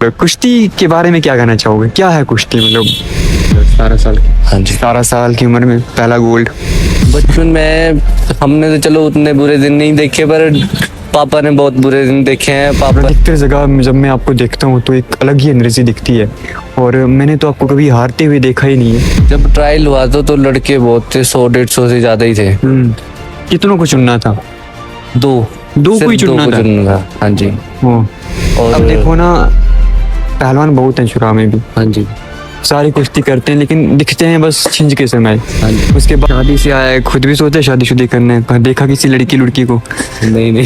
कुश्ती के बारे में क्या कहना चाहोगे, क्या है कुश्ती? मतलब 17 साल की, हाँ जी, 17 साल की उम्र में पहला गोल्ड। बचपन में हमने तो चलो उतने बुरे दिन नहीं देखे, पर पापा ने बहुत बुरे दिन देखे हैं। पापा अधिकतर जगह जब मैं आपको देखता हूँ तो एक अलग ही एनर्जी दिखती है, और मैंने तो आपको कभी हारते हुए देखा ही नहीं है। जब ट्रायल हुआ तो लड़के बहुत थे, 100-150 से ज्यादा ही थे। कितनों को चुनना था? दो दो सिर्फ को ही चुनना को था? चुनना था। हाँ जी। और अब देखो ना, पहलवान बहुत हैं शुरा में भी, हाँ जी, सारी कुश्ती करते हैं, लेकिन दिखते हैं बस छिंज के समय। हाँ जी। उसके बाद शादी से आए, खुद भी सोचे शादी करने, पर देखा किसी लड़की को। नहीं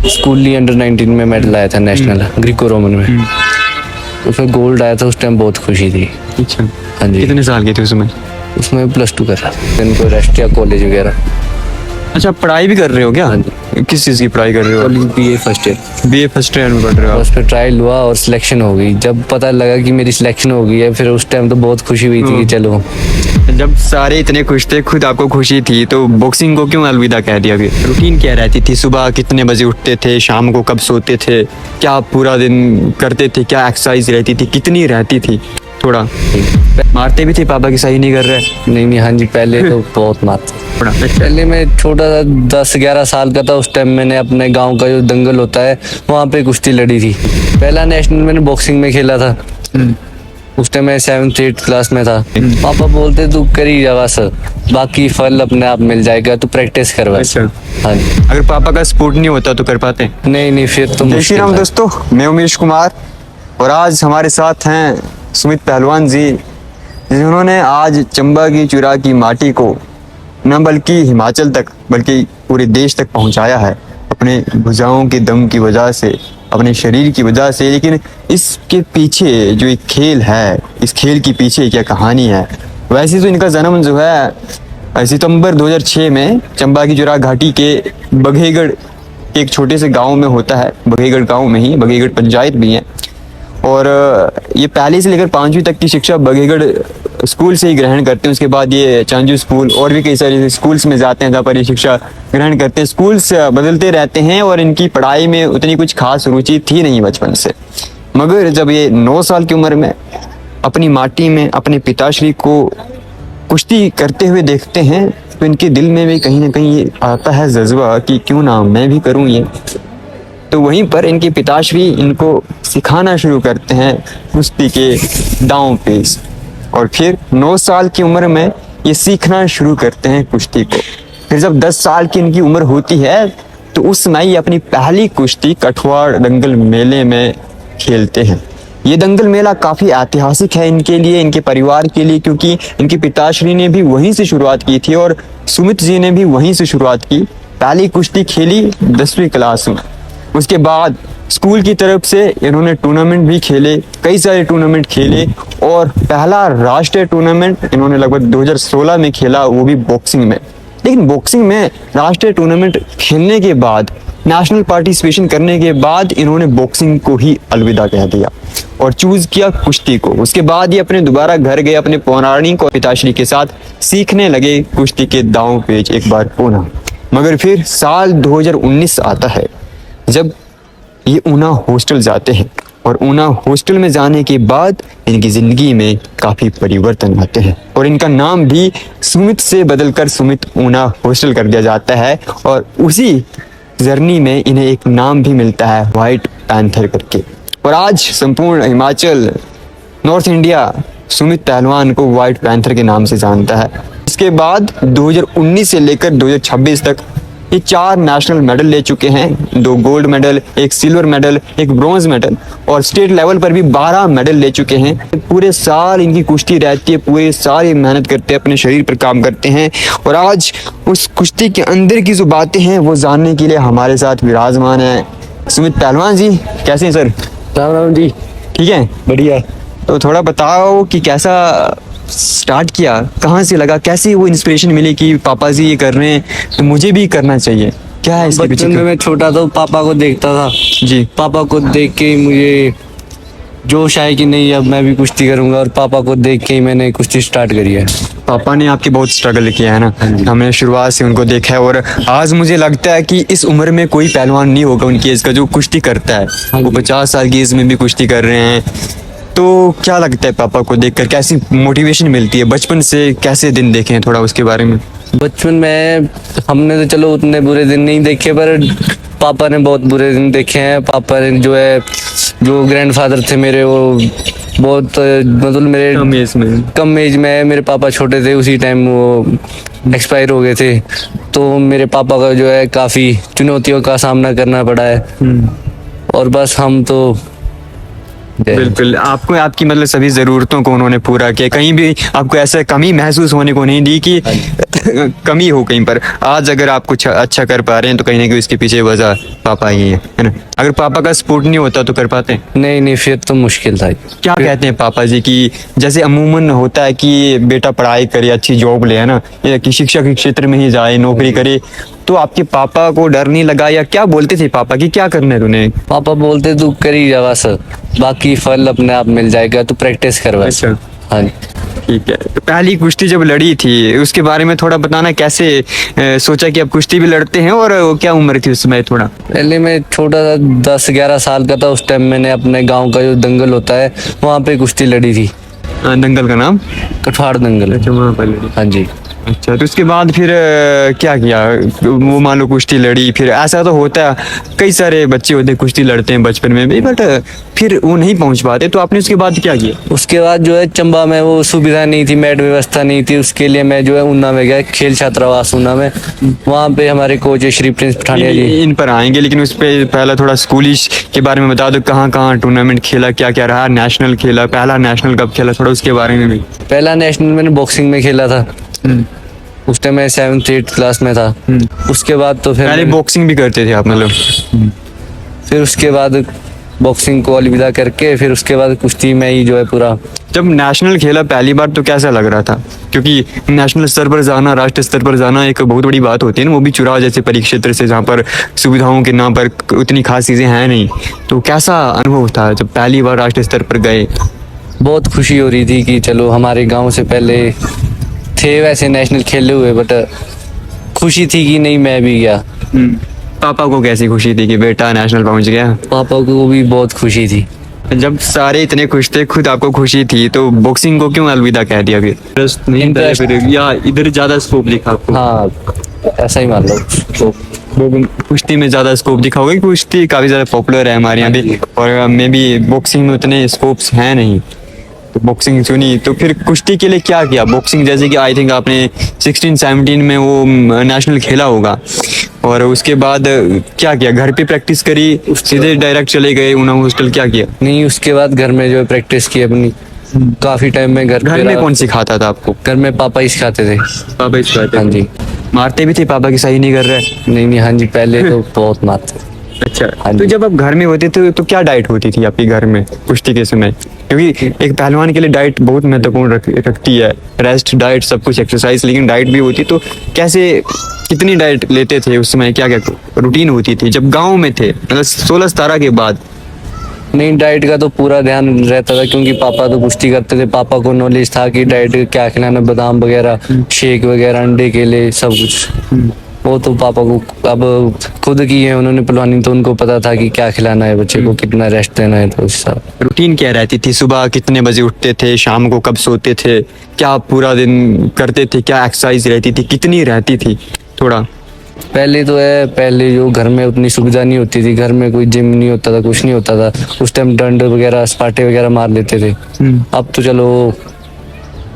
स्कूली अंडर 19 में मेडल आया था नेशनल ग्रीको रोमन में, उसमें गोल्ड आया था। उस टाइम बहुत खुशी थी। अच्छा, हाँ जी। कितने साल के थे उसमें? उसमें +2 कर रहा था, इनको राष्ट्रीय कॉलेज वगैरह। अच्छा, पढ़ाई भी कर रहे हो क्या? हाँ किस चीज़ की पढ़ाई कर रहे हो? BA first year. BA first year में पढ़ रहे हो आप? उस पर ट्रायल हुआ और सिलेक्शन हो गई। जब पता लगा कि मेरी सिलेक्शन हो गई है, फिर उस टाइम तो बहुत खुशी हुई थी कि चलो। जब सारे इतने खुश थे, खुद आपको खुशी थी, तो बॉक्सिंग को क्यों अलविदा कह दिया फिर? रूटीन क्या रहती थी? सुबह कितने बजे उठते थे? शाम को कब सोते थे? क्या पूरा दिन करते थे? क्या एक्सरसाइज रहती थी? कितनी रहती थी? थोड़ा मारते भी थे पापा की, सही नहीं कर रहे? नहीं, हाँ जी, पहले तो बहुत मारते। पहले मैं छोटा था, 10-11 साल का था। उस टाइम मैंने अपने गांव का जो दंगल होता है वहाँ पे कुश्ती लड़ी थी। पहला नेशनल मैंने बॉक्सिंग में खेला था। उस टाइम मैं 7th-8th क्लास में था। पापा बोलते तू करी जा बस, बाकी फल अपने आप मिल जाएगा, तू प्रैक्टिस कर बस। हाँ जी। अगर पापा का सपोर्ट नहीं होता तो कर पाते? नहीं, फिर तो जय श्री मुश्किल राम था। दोस्तों, मैं उमेश कुमार, और आज हमारे साथ हैं सुमित पहलवान जी, जिन्होंने आज चंबा की चुरा की माटी को न बल्कि हिमाचल तक बल्कि पूरे देश तक पहुंचाया है अपने भुजाओं के दम की वजह से, अपने शरीर की वजह से। लेकिन इसके पीछे जो एक खेल है, इस खेल की पीछे क्या कहानी है? वैसे तो इनका जन्म जो है सितंबर 2006 में चंबा की चुरा घाटी के बघेगढ़ एक छोटे से गांव में होता है। बघेगढ़ गांव में ही बघेगढ़ पंचायत भी है, और ये पहली से लेकर 5वीं तक की शिक्षा बघेगढ़ स्कूल से ही ग्रहण करते हैं। उसके बाद ये चांजू स्कूल और भी कई सारे स्कूल्स में जाते हैं जहाँ पर ये शिक्षा ग्रहण करते हैं। स्कूल्स बदलते रहते हैं, और इनकी पढ़ाई में उतनी कुछ खास रुचि थी नहीं बचपन से। मगर जब ये 9 साल की उम्र में अपनी माटी में अपने पिताश्री को कुश्ती करते हुए देखते हैं, तो इनके दिल में भी कहीं ना कहीं ये आता है जज्बा कि क्यों ना मैं भी करूँ ये। तो वहीं पर इनके पिताश्री इनको सिखाना शुरू करते हैं कुश्ती के दांव पेच, और फिर 9 साल की उम्र में ये सीखना शुरू करते हैं कुश्ती को। फिर जब 10 साल की इनकी उम्र होती है, तो उस समय ये अपनी पहली कुश्ती कठवाड़ दंगल मेले में खेलते हैं। ये दंगल मेला काफ़ी ऐतिहासिक है इनके लिए, इनके परिवार के लिए, क्योंकि इनके पिताश्री ने भी वहीं से शुरुआत की थी, और सुमित जी ने भी वहीं से शुरुआत की। पहली कुश्ती खेली 10वीं क्लास में। उसके बाद स्कूल की तरफ से इन्होंने टूर्नामेंट भी खेले, कई सारे टूर्नामेंट खेले, और पहला राष्ट्रीय टूर्नामेंट इन्होंने लगभग 2016 में खेला, वो भी बॉक्सिंग में। लेकिन बॉक्सिंग में राष्ट्रीय टूर्नामेंट खेलने के बाद, नेशनल पार्टिसिपेशन करने के बाद, इन्होंने बॉक्सिंग को ही अलविदा कह दिया और चूज किया कुश्ती को। उसके बाद ये अपने दोबारा घर गए, अपने पौराणिक और पिताश्री के साथ सीखने लगे कुश्ती के दांव पेच एक बार पुनः। मगर फिर साल 2019 आता है, जब ये ऊना हॉस्टल जाते हैं, और ऊना हॉस्टल में जाने के बाद इनकी जिंदगी में काफी परिवर्तन आते हैं, और इनका नाम भी सुमित से बदलकर सुमित ऊना हॉस्टल कर दिया जाता है। और उसी जर्नी में इन्हें एक नाम भी मिलता है, व्हाइट पैंथर करके। और आज संपूर्ण हिमाचल, नॉर्थ इंडिया सुमित पहलवान को व्हाइट पैंथर के नाम से जानता है। इसके बाद 2019 से लेकर 2026 तक ये 4 नेशनल मेडल ले चुके हैं, 2 gold medal, 1 silver medal, 1 bronze medal, और स्टेट लेवल पर भी 12 मेडल ले चुके हैं। पूरे साल इनकी कुश्ती रहती है, पूरे साल ये मेहनत करते हैं, अपने शरीर पर काम करते हैं, और आज उस कुश्ती के अंदर की जो बातें हैं वो जानने के लिए हमारे साथ विराजमान है सुमित पहलवान जी। कैसे हैं सर? राम राम जी। ठीक है, बढ़िया। तो थोड़ा बताओ कि कैसा स्टार्ट किया, कहाँ से लगा, कैसी वो इंस्पिरेशन मिली कि पापा जी ये कर रहे हैं तो मुझे भी करना चाहिए? क्या है इसके पीछे? बचपन में मैं छोटा था, पापा को देखता था जी। पापा को देख के ही मुझे जोश आया कि नहीं अब मैं भी कुश्ती करूंगा, और पापा को देख के ही मैंने कुश्ती स्टार्ट करी है। पापा ने आपकी बहुत स्ट्रगल किया है ना, हमने शुरुआत से उनको देखा है और आज मुझे लगता है कि इस उम्र में कोई पहलवान नहीं होगा उनकी एज का जो कुश्ती करता है। वो 50 साल की एज में भी कुश्ती कर रहे हैं। तो क्या लगता है पापा को देखकर, कैसी मोटिवेशन मिलती है? बचपन से कैसे दिन देखे हैं, थोड़ा उसके बारे में। बचपन में हमने तो चलो उतने बुरे दिन नहीं देखे, पर पापा ने बहुत बुरे दिन देखे हैं। पापा ने जो ग्रैंडफादर थे मेरे, वो बहुत मतलब मेरे कम एज में मेरे पापा छोटे थे, उसी टाइम वो एक्सपायर हो गए थे। तो मेरे पापा का जो है काफ़ी चुनौतियों का सामना करना पड़ा है। और बस हम तो बिल्कुल आपको आपकी मतलब सभी ज़रूरतों को उन्होंने पूरा किया, कहीं भी आपको ऐसा कमी महसूस होने को नहीं दी कि कमी हो कहीं पर। आज अगर आप कुछ अच्छा कर पा रहे हैं तो कहीं ना कहीं उसके पीछे वजह पापा ही है ना। अगर पापा का सपोर्ट नहीं होता तो कर पाते? नहीं, फिर तो मुश्किल था। क्या कहते हैं पापा जी कि जैसे अमूमन होता है कि बेटा पढ़ाई करे, अच्छी जॉब ले, है ना, या कि शिक्षा के क्षेत्र में ही जाए, नौकरी करे, तो आपके पापा को डर नहीं लगा या क्या बोलते थे पापा कि क्या करना है तूने? पापा बोलते तू कर ही जा बस, बाकी फल अपने आप मिल जाएगा, तू प्रैक्टिस कर बस। अच्छा। हाँ, ठीक है। तो पहली कुश्ती जब लड़ी थी उसके बारे में थोड़ा बताना, कैसे सोचा कि अब कुश्ती भी लड़ते हैं, और क्या उम्र थी उस समय? थोड़ा पहले मैं छोटा सा 10-11 साल का था। उस टाइम मैंने अपने गांव का जो दंगल होता है वहाँ पे कुश्ती लड़ी थी। दंगल का नाम कठवाड़ दंगल। अच्छा, वहाँ पर लड़ी। हाँ जी। अच्छा, तो उसके बाद फिर क्या किया? वो मान लो कुश्ती लड़ी, फिर ऐसा तो होता है कई सारे बच्चे होते हैं कुश्ती लड़ते हैं बचपन में भी, बट फिर वो नहीं पहुंच पाते, तो आपने उसके बाद क्या किया? उसके बाद जो है चंबा में वो सुविधा नहीं थी, मैट व्यवस्था नहीं थी, उसके लिए मैं जो है ऊना में गया, खेल छात्रावास ऊना में। वहाँ पे हमारे कोच है श्री प्रिंस पठानिया जी। इन पर आएंगे, लेकिन उस पर पहला थोड़ा स्कूली के बारे में बता दो। कहाँ कहाँ टूर्नामेंट खेला, क्या क्या रहा? नेशनल खेला, पहला नेशनल कब खेला, थोड़ा उसके बारे में भी। पहला नेशनल मैंने बॉक्सिंग में खेला था। उस टाइम मैं 7th-8th क्लास में था। उसके बाद तो फिर पहले बॉक्सिंग भी करते थे आप मतलब? फिर उसके बाद बॉक्सिंग को अलविदा करके फिर उसके बाद कुश्ती में ही जो है पूरा। जब नेशनल खेला पहली बार तो कैसा लग रहा था? क्योंकि नेशनल स्तर पर जाना, राष्ट्रीय स्तर पर जाना एक बहुत बड़ी बात होती है ना, वो भी चुराव जैसे परिक्षेत्र से, जहाँ पर सुविधाओं के नाम पर उतनी खास चीज़ें हैं नहीं। तो कैसा अनुभव था जब पहली बार राष्ट्रीय स्तर पर गए? बहुत खुशी हो रही थी कि चलो हमारे गांव से पहले थे वैसे नेशनल खेले हुए, बट खुशी थी कि नहीं मैं भी गया। पापा को कैसी खुशी थी कि बेटा नेशनल पहुंच गया? पापा को भी बहुत खुशी थी। जब सारे इतने खुश थे, खुद आपको खुशी थी, तो बॉक्सिंग को क्यों अलविदा कह दिया फिर? इंटरेस्ट नहीं था फिर, या इधर ज्यादा स्कोप दिखा आपको? हाँ, ऐसा ही मान लो। तो कुश्ती में ज्यादा स्कोप दिखा होगा, कुश्ती काफी ज्यादा पॉपुलर है हमारे यहाँ भी, और मे भी बॉक्सिंग में उतने स्कोप्स हैं नहीं, तो बॉक्सिंग चुनी। तो फिर कुश्ती के लिए क्या किया? बॉक्सिंग जैसे कि आई थिंक आपने 16-17 में वो नेशनल खेला होगा, और उसके बाद क्या किया? घर पे प्रैक्टिस करी, सीधे डायरेक्ट चले गए ऊना हॉस्टल? क्या किया? नहीं, उसके बाद घर में जो है प्रैक्टिस की अपनी। काफी टाइम में घर में कौन सिखाता था आपको? घर में पापा ही सिखाते थे। पापा ही सिखाते? हाँ जी। मारते भी थे पापा की सही नहीं कर रहे? नहीं, हाँ जी, पहले तो बहुत मारते। अच्छा। हाँ तो जी। जब आप घर में होते थे तो क्या डाइट होती थी आपकी घर में कुश्ती के समय? क्योंकि एक पहलवान के लिए डाइट बहुत महत्वपूर्ण रखती है, रेस्ट, डाइट, सब कुछ, एक्सरसाइज, लेकिन डाइट भी होती। तो कैसे, कितनी डाइट लेते थे उस समय? क्या क्या रूटीन होती थी जब गाँव में थे, मतलब 16-17 के बाद? नहीं, डाइट का तो पूरा ध्यान रहता था, क्योंकि पापा तो कुश्ती करते थे। पापा को नॉलेज था कि डाइट क्या खिलाना, बादाम वगैरह, शेक वगैरह, अंडे, केले, सब कुछ। वो तो पापा को अब खुद की है उन्होंने पहलवानी, तो उनको पता था कि क्या खिलाना है बच्चे को, कितना रेस्ट देना है। तो उस रूटीन क्या रहती थी? सुबह कितने बजे उठते थे, शाम को कब सोते थे, क्या पूरा दिन करते थे, क्या एक्सरसाइज रहती थी, कितनी रहती थी? थोड़ा पहले तो है, पहले जो घर में उतनी सुविधा नहीं होती थी, घर में कोई जिम नहीं होता था, कुछ नहीं होता था उस टाइम। डंड वगैरह, स्पाटे वगैरह मार लेते थे। अब तो चलो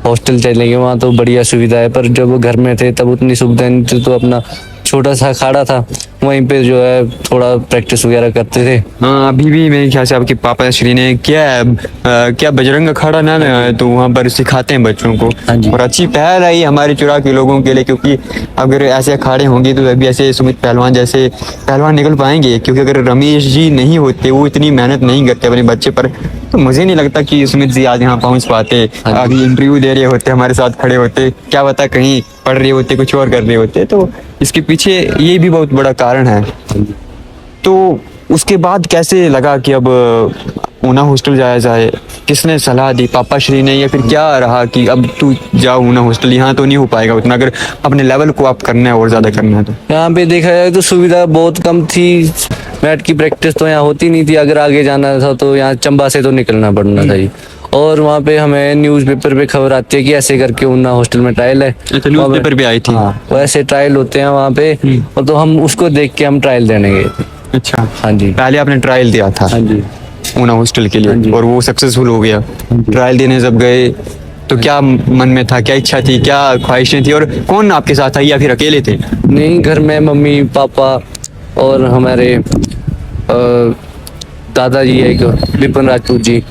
हॉस्टल चलेंगे, वहाँ तो बढ़िया सुविधा है, पर जब वो घर में थे तब उतनी सुविधा नहीं थी। तो अपना छोटा सा अखाड़ा था, वहीं पे जो है थोड़ा प्रैक्टिस वगैरह करते थे। हाँ, अभी भी मेरे ख्याल से आपके पापा श्री ने क्या बजरंग अखाड़ा नाम है, तो वहाँ पर सिखाते हैं बच्चों को। हाँ जी। और अच्छी पहल है ये हमारे चुरा के लोगों के लिए, क्योंकि अगर ऐसे अखाड़े होंगे तो अभी ऐसे सुमित पहलवान जैसे पहलवान निकल पाएंगे। क्योंकि अगर रमेश जी नहीं होते, वो इतनी मेहनत नहीं करते अपने बच्चे पर, तो मुझे नहीं लगता कि सुमित जी आज यहाँ पहुँच पाते। अभी इंटरव्यू दे रहे होते, हमारे साथ खड़े होते, क्या पता कहीं पढ़ रहे होते, कुछ और कर रहे होते। तो इसके पीछे ये भी बहुत बड़ा कारण है। तो उसके बाद कैसे लगा कि अब ऊना हॉस्टल जाया जाए? किसने सलाह दी, पापा श्री ने, या फिर क्या रहा कि अब तू जाओ ऊना हॉस्टल, यहाँ तो नहीं हो पाएगा उतना, अगर अपने लेवल को आप करना है और ज़्यादा करना है तो? यहाँ पे देखा जाए तो सुविधा बहुत कम थी, मैट की प्रैक्टिस तो यहाँ होती नहीं थी, अगर आगे जाना था तो यहाँ चंबा से तो निकलना पड़ना था ही। और वहाँ पे हमें न्यूज़पेपर पे खबर आती है कि ऐसे करके ऊना हॉस्टल में ट्रायल है। अच्छा, न्यूज़पेपर भी आई थी? हाँ, वैसे ट्रायल होते हैं वहाँ पे, और तो हम उसको देख के हम ट्रायल देने गए थे। अच्छा, हाँ जी। पहले आपने ट्रायल दिया था? हाँ जी। ऊना हॉस्टल के हाँ लिए, जी। और वो सक्सेसफुल हो गया? ट्रायल देने जब गए तो क्या मन में था, क्या इच्छा थी, क्या ख्वाहिशें थी, और कौन आपके साथ था या फिर अकेले थे? नहीं, घर में मम्मी पापा और हमारे दादाजी है एक विपिन राजपूत जी,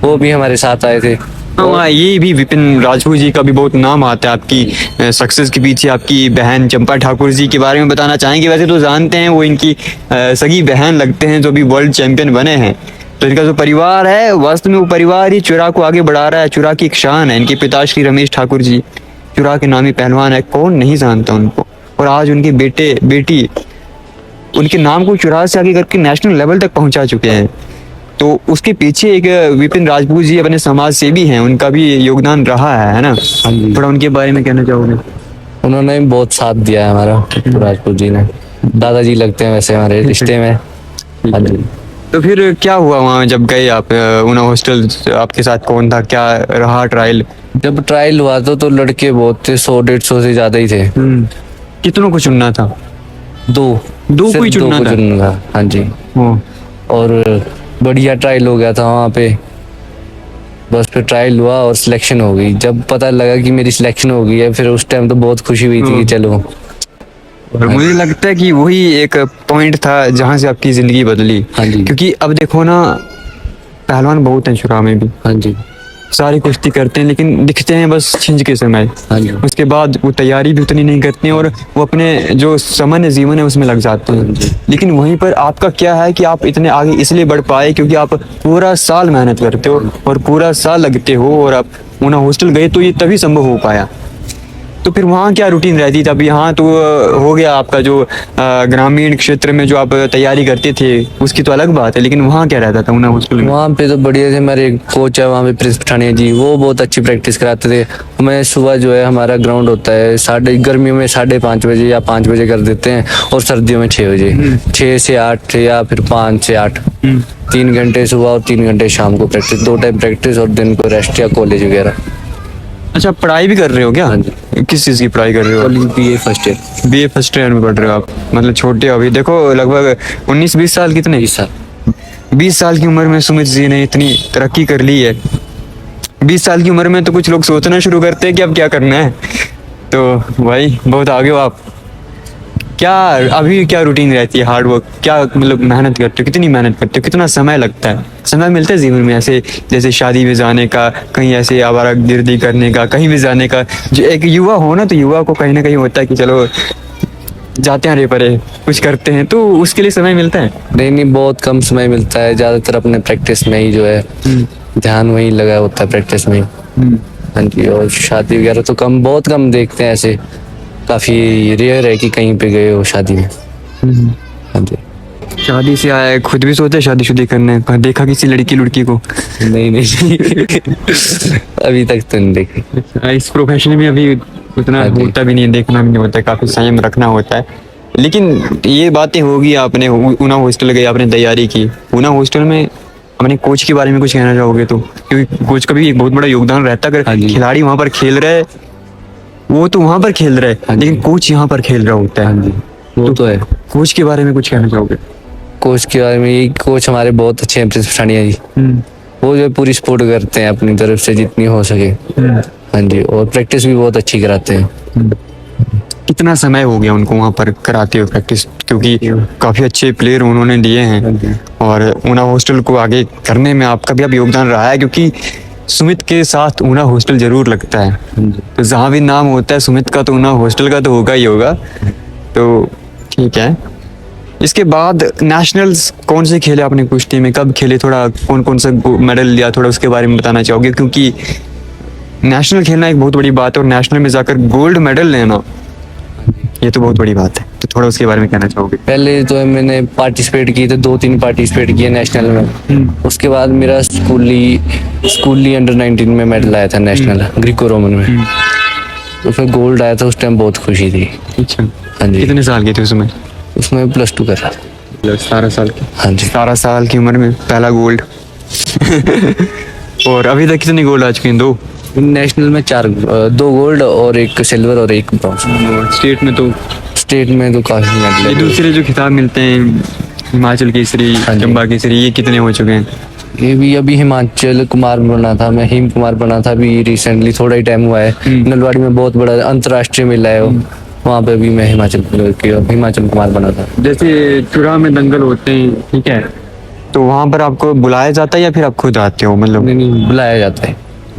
वो भी हमारे साथ आए थे। हाँ, ये भी विपिन राजपूत जी का भी बहुत नाम आता है आपकी सक्सेस के पीछे। आपकी बहन चंपा ठाकुर जी के बारे में बताना चाहेंगे? वैसे तो जानते हैं, वो इनकी सगी बहन लगते हैं जो भी वर्ल्ड चैंपियन बने हैं। तो इनका जो परिवार है, वास्तव में वो परिवार ही चुरा को आगे बढ़ा रहा है। चुरा की एक शान है। इनके पिताश्री रमेश ठाकुर जी चुरा के नामी पहलवान है, कौन नहीं जानता उनको। और आज उनके बेटे बेटी उनके नाम को चुरा से आगे करके नेशनल लेवल तक पहुंचा चुके हैं। तो उसके पीछे एक विपिन राजपूत जी अपने समाज सेवी हैं, उनका भी योगदान रहा है ना? हाँ जी। थोड़ा उनके बारे में कहना चाहोगे? उन्होंने भी बहुत साथ दिया है हमारा, राजपूत जी ने। दादाजी लगते हैं वैसे हमारे रिश्ते में। हाँ जी। तो फिर क्या हुआ वहाँ जब गए आप ऊना हॉस्टल? आपके साथ कौन था, क्या रहा ट्रायल? जब ट्रायल हुआ तो लड़के बहुत थे, 100-150 से ज्यादा ही थे। कितनों को चुनना था? दो को सिर्फ ही चुनना को था? चुनना था। हाँ जी। और बढ़िया ट्रायल हो गया था वहाँ पे। बस फिर ट्रायल हुआ और सिलेक्शन हो गई। जब पता लगा कि मेरी सिलेक्शन हो गई है, फिर उस टाइम तो बहुत खुशी हुई थी कि चलो। और मुझे लगता है कि वही एक पॉइंट था जहाँ से आपकी जिंदगी बदली। हाँ जी। क्योंकि अब देखो ना, पहलवान बहुत हैं चुरा में भी, हाँ जी। सारी कुश्ती करते हैं, लेकिन दिखते हैं बस छिंज के समय। हाँ जी। उसके बाद वो तैयारी भी उतनी नहीं करते हैं और वो अपने जो सामान्य जीवन है उसमें लग जाते हैं। लेकिन वहीं पर आपका क्या है कि आप इतने आगे इसलिए बढ़ पाए क्योंकि आप पूरा साल मेहनत करते हो और पूरा साल लगते हो, और आप ऊना हॉस्टल गए तो ये तभी संभव हो पाया। तो फिर वहाँ क्या रूटीन रहती थी? अब यहाँ तो हो गया आपका जो ग्रामीण क्षेत्र में जो आप तैयारी करते थे उसकी तो अलग बात है, लेकिन वहाँ क्या रहता था ऊना हॉस्टल में? वहाँ पे तो बढ़िया थे। हमारे कोच है वहाँ पे, प्रिंस पठानिया जी, वो बहुत अच्छी प्रैक्टिस कराते थे हमें। सुबह जो है हमारा ग्राउंड होता है गर्मियों में 5:30 बजे या 5 बजे कर देते हैं, और सर्दियों में 6 बजे। 6 से 8 या फिर 5 से 8, 3 घंटे सुबह और 3 घंटे शाम को प्रैक्टिस, 2 टाइम प्रैक्टिस, और दिन को रेस्ट या कॉलेज वगैरह। अच्छा, पढ़ाई भी कर रहे हो क्या? हाँ जी। किस चीज़ की पढ़ाई कर रहे हो? BA first year. BA first year में पढ़ रहे हो आप? मतलब छोटे हो अभी। देखो लगभग 19-20 साल, कितने? 20 साल। 20 साल की उम्र में सुमित जी ने इतनी तरक्की कर ली है। 20 साल की उम्र में तो कुछ लोग सोचना शुरू करते हैं कि अब क्या करना है। तो भाई बहुत आगे हो आप। क्या अभी क्या रूटीन रहती है? हार्ड वर्क, क्या मतलब मेहनत करते हो? कितनी मेहनत करते हो? कितना समय लगता है? समय मिलता है जीवन में ऐसे, जैसे शादी में जाने का, कहीं ऐसे आवारागर्दी करने का, कहीं भी जाने का? जो एक युवा हो ना, तो युवा को कहीं ना कहीं होता है कि चलो जाते हैं, रे परे कुछ करते हैं, तो उसके लिए समय मिलता है? नहीं, बहुत कम समय मिलता है। ज्यादातर अपने प्रैक्टिस में ही जो है ध्यान वही लगा होता है, प्रैक्टिस में ही। हाँ जी। और शादी वगैरह तो बहुत कम देखते हैं, ऐसे काफी रेयर है कि कहीं पे गए हो शादी में। हाँ जी। शादी से आया, खुद भी सोचे शादी शुदी करने का? देखा किसी लड़की को? नहीं अभी तक तो नहीं देखी। इस प्रोफेशन में अभी उतना हाँ जी। होता भी नहीं है, देखना भी नहीं होता है, काफी संयम रखना होता है। लेकिन ये बातें होगी, आपने ऊना हॉस्टल गए, आपने तैयारी की। ऊना हॉस्टल में अपने कोच के बारे में कुछ कहना चाहोगे? तो क्योंकि कोच का भी एक बहुत बड़ा योगदान रहता है। हाँ अगर जी। खिलाड़ी वहां पर खेल रहे, वो तो वहां पर खेल रहे, हाँ जी। लेकिन कोच यहाँ पर खेल रहा होता है। वो तो है। कोच के बारे में कुछ कहना चाहोगे? कोच के बारे में, ये कोच हमारे बहुत अच्छे हैं, प्रिंस पठानिया जी। वो जो है पूरी सपोर्ट करते हैं अपनी तरफ से जितनी हो सके। हाँ जी। और प्रैक्टिस भी बहुत अच्छी कराते हैं। कितना समय हो गया उनको वहाँ पर कराते हुए प्रैक्टिस? क्योंकि काफ़ी अच्छे प्लेयर उन्होंने दिए हैं, और ऊना हॉस्टल को आगे करने में आपका भी अब योगदान रहा है, क्योंकि सुमित के साथ ऊना हॉस्टल जरूर लगता है। तो जहाँ भी नाम होता है सुमित का, तो ऊना हॉस्टल का तो होगा ही होगा। तो ठीक है। इसके बाद नेशनल्स कौन से खेले आपने कुश्ती में? कब खेले? थोड़ा कौन कौन सा मेडल लिया, थोड़ा उसके बारे में बताना चाहोगे? क्योंकि नेशनल खेलना एक बहुत बड़ी बात है, और नेशनल में जाकर गोल्ड मेडल लेना ये तो बहुत बड़ी बात है। तो थोड़ा उसके बारे में कहना चाहोगे? पहले तो मैंने पार्टिसिपेट किए थे, 2-3 पार्टिसिपेट किए नेशनल में। उसके बाद मेरा स्कूली अंडर-19 में मेडल आया था नेशनल ग्रीको रोमन में। उसमें गोल्ड आया था, उस टाइम बहुत खुशी थी। अच्छा, हाँ जी। कितने साल के थे उसमें? उसमें +2 कर रहा था। 17 साल की? हाँ जी। 17 साल की उम्र में पहला गोल्ड। और अभी तक कितने गोल्ड आ चुके हैं? 2 नेशनल में 2 गोल्ड और 1 सिल्वर और 1 ब्रॉन्ज। स्टेट में तो? स्टेट में तो काफी मेडल ये है। दूसरे जो खिताब मिलते हैं, हिमाचल केसरी, हाँ जी। चंबा केसरी, ये कितने हो चुके हैं? ये भी अभी हिमाचल कुमार बना था, मैं हिम कुमार बना था अभी रिसेंटली, थोड़ा ही टाइम हुआ है। नलवाड़ी में बहुत बड़ा अंतर्राष्ट्रीय मेला है, वहाँ पे भी मैं हिमाचल कुमार बना था। जैसे चुरा में दंगल होते हैं, ठीक है, तो वहाँ पर आपको बुलाया जाता है या फिर आप खुद आते हो? मतलब नहीं, बुलाया जाता है।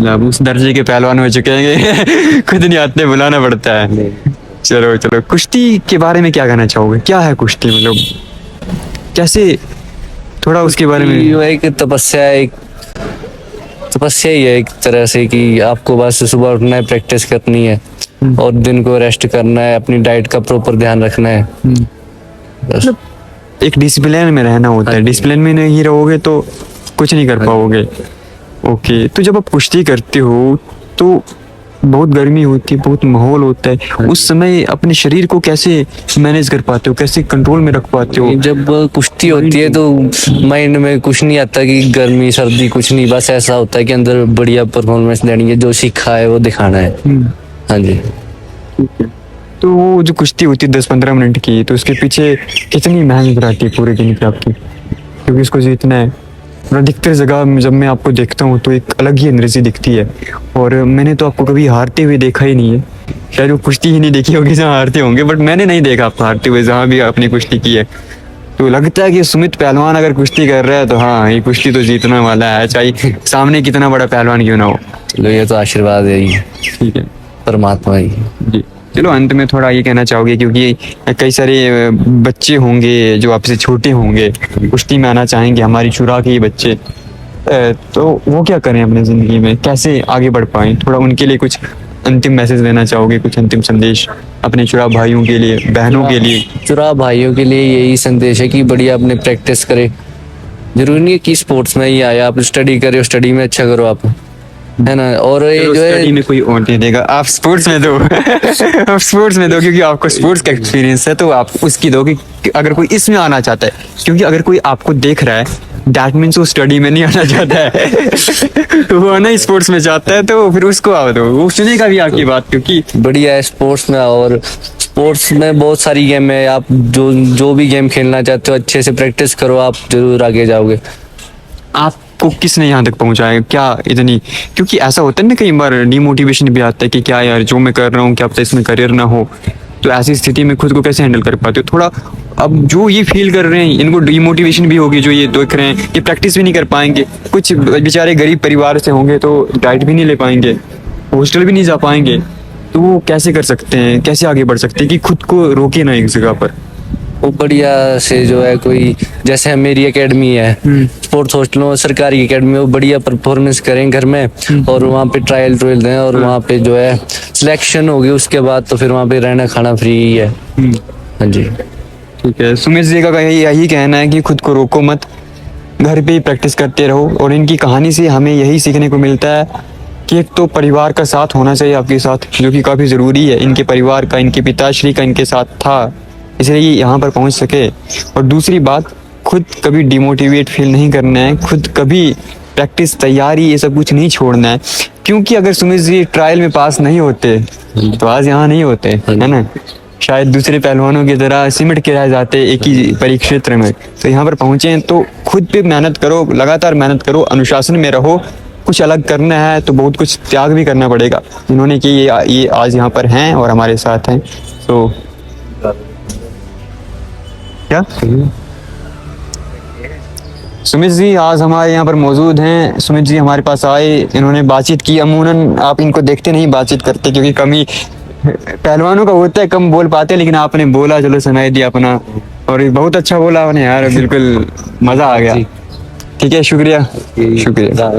अब उस दर्जे के पहलवान हो चुके हैं खुद नहीं आते, बुलाना पड़ता है। चलो चलो, कुश्ती के बारे में क्या कहना चाहोगे? क्या है कुश्ती, मतलब कैसे, थोड़ा उसके बारे में? ये एक तपस्या ही है एक तरह से, कि आपको बस सुबह उठना है, प्रैक्टिस करनी है और दिन को रेस्ट करना है, अपनी डाइट का प्रॉपर ध्यान रखना है। बस। एक डिसिप्लिन में रहना होता है, डिसिप्लिन में नहीं रहोगे तो कुछ नहीं कर पाओगे। ओके, तो जब आप कुश्ती करते हो तो बहुत गर्मी होती है, बहुत माहौल होता है, उस समय अपने शरीर को कैसे मैनेज कर पाते हो, कैसे कंट्रोल में रख पाते हो? जब कुश्ती होती है तो माइंड में कुछ नहीं आता कि गर्मी सर्दी, कुछ नहीं, बस ऐसा होता है कि अंदर बढ़िया परफॉर्मेंस देनी है, जो सीखा है वो दिखाना है। हाँ जी। तो वो जो कुश्ती होती है 10-15 मिनट की, तो उसके पीछे कितनी मेहनत रहती है पूरे दिन की आपकी, क्योंकि उसको जीतना है। और अधिकतर जगह जब मैं आपको देखता हूँ तो एक अलग ही एनर्जी दिखती है, और मैंने तो आपको कभी हारते हुए देखा ही नहीं है। शायद वो कुश्ती ही नहीं देखी होगी जहाँ हारते होंगे, बट मैंने नहीं देखा आपको हारते हुए जहाँ भी आपने कुश्ती की है। तो लगता है कि सुमित पहलवान अगर कुश्ती कर रहा है तो हाँ, ये कुश्ती तो जीतने वाला है, चाहे सामने कितना बड़ा पहलवान क्यों ना हो। चलो, ये तो आशीर्वाद है ही, ठीक है, परमात्मा ही। जी। चलो, अंत में थोड़ा ये कहना चाहोगे, क्योंकि कई सारे बच्चे होंगे जो आपसे छोटे होंगे, कुश्ती में आना चाहेंगे, हमारी चुरा के ही बच्चे, तो वो क्या करें अपने ज़िंदगी में, कैसे आगे बढ़ पाएं? थोड़ा उनके लिए कुछ अंतिम मैसेज देना चाहोगे, कुछ अंतिम संदेश अपने चुरा भाइयों के लिए, बहनों के लिए? चुरा भाइयों के लिए यही संदेश है कि बढ़िया अपने प्रैक्टिस करे। जरूरी नहीं है कि स्पोर्ट्स में ही आए, आप स्टडी करो, स्टडी में अच्छा करो आप, है ना। और ये जो स्टडी है, में कोई और नहीं देगा, आप स्पोर्ट्स में दो। आप स्पोर्ट्स में दो, क्योंकि आपको स्पोर्ट्स का एक्सपीरियंस है, तो आप उसकी दो कि अगर कोई इसमें आना चाहता है, क्योंकि अगर कोई आपको देख रहा है दैट मीन्स वो स्टडी में नहीं आना चाहता है। वो आना स्पोर्ट्स में चाहता है, तो फिर उसको आओ दो, वो सुनेगा भी आपकी बात, क्योंकि बढ़िया है स्पोर्ट्स में। और स्पोर्ट्स में बहुत सारी गेम है, आप जो भी गेम खेलना चाहते हो अच्छे से प्रैक्टिस करो, आप जरूर आगे जाओगे। आपको किसने यहाँ तक पहुँचाया, क्या इतनी, क्योंकि ऐसा होता है ना कई बार डिमोटिवेशन भी आता है कि क्या यार जो मैं कर रहा हूँ क्या पता इसमें करियर ना हो, तो ऐसी स्थिति में खुद को कैसे हैंडल कर पाते हो? थोड़ा, अब जो ये फील कर रहे हैं इनको डिमोटिवेशन भी होगी, जो ये देख रहे हैं कि प्रैक्टिस भी नहीं कर पाएंगे, कुछ बेचारे गरीब परिवार से होंगे तो डाइट भी नहीं ले पाएंगे, हॉस्टल भी नहीं जा पाएंगे, तो वो कैसे कर सकते हैं, कैसे आगे बढ़ सकते हैं कि खुद को रोके ना एक जगह पर? वो बढ़िया से जो है, कोई जैसे मेरी एकेडमी है स्पोर्ट्स हॉस्टल, सरकारी एकेडमी, वो बढ़िया परफॉर्मेंस करें घर में और वहाँ पे ट्रायल दें, और वहाँ पे जो है सिलेक्शन होगी, उसके बाद तो फिर वहाँ पे रहना खाना फ्री ही है। हाँ जी, ठीक है। सुमित जी का यही कहना है कि खुद को रोको मत, घर पे ही प्रैक्टिस करते रहो। और इनकी कहानी से हमें यही सीखने को मिलता है कि एक तो परिवार का साथ होना चाहिए आपके साथ, जो कि काफ़ी ज़रूरी है। इनके परिवार का, इनके पिताश्री का इनके साथ था, इसलिए ये यहाँ पर पहुँच सके। और दूसरी बात, खुद कभी डिमोटिवेट फील नहीं करना है, खुद कभी प्रैक्टिस, तैयारी, ये सब कुछ नहीं छोड़ना है, क्योंकि अगर सुमित जी ट्रायल में पास नहीं होते तो आज यहाँ नहीं होते, है ना। शायद दूसरे पहलवानों की तरह सिमट के रह जाते एक ही परिक्षेत्र में, तो यहाँ पर पहुँचे हैं। तो खुद पे मेहनत करो, लगातार मेहनत करो, अनुशासन में रहो। कुछ अलग करना है तो बहुत कुछ त्याग भी करना पड़ेगा, जिन्होंने कि ये आज यहाँ पर हैं और हमारे साथ हैं। तो क्या सुमित जी आज हमारे यहाँ पर मौजूद हैं। सुमित जी हमारे पास आए, इन्होंने बातचीत की। अमूमन आप इनको देखते नहीं बातचीत करते, क्योंकि कमी पहलवानों का होता है, कम बोल पाते, लेकिन आपने बोला, चलो समय दिया अपना, और ये बहुत अच्छा बोला आपने यार, बिल्कुल मज़ा आ गया। ठीक है, शुक्रिया शुक्रिया।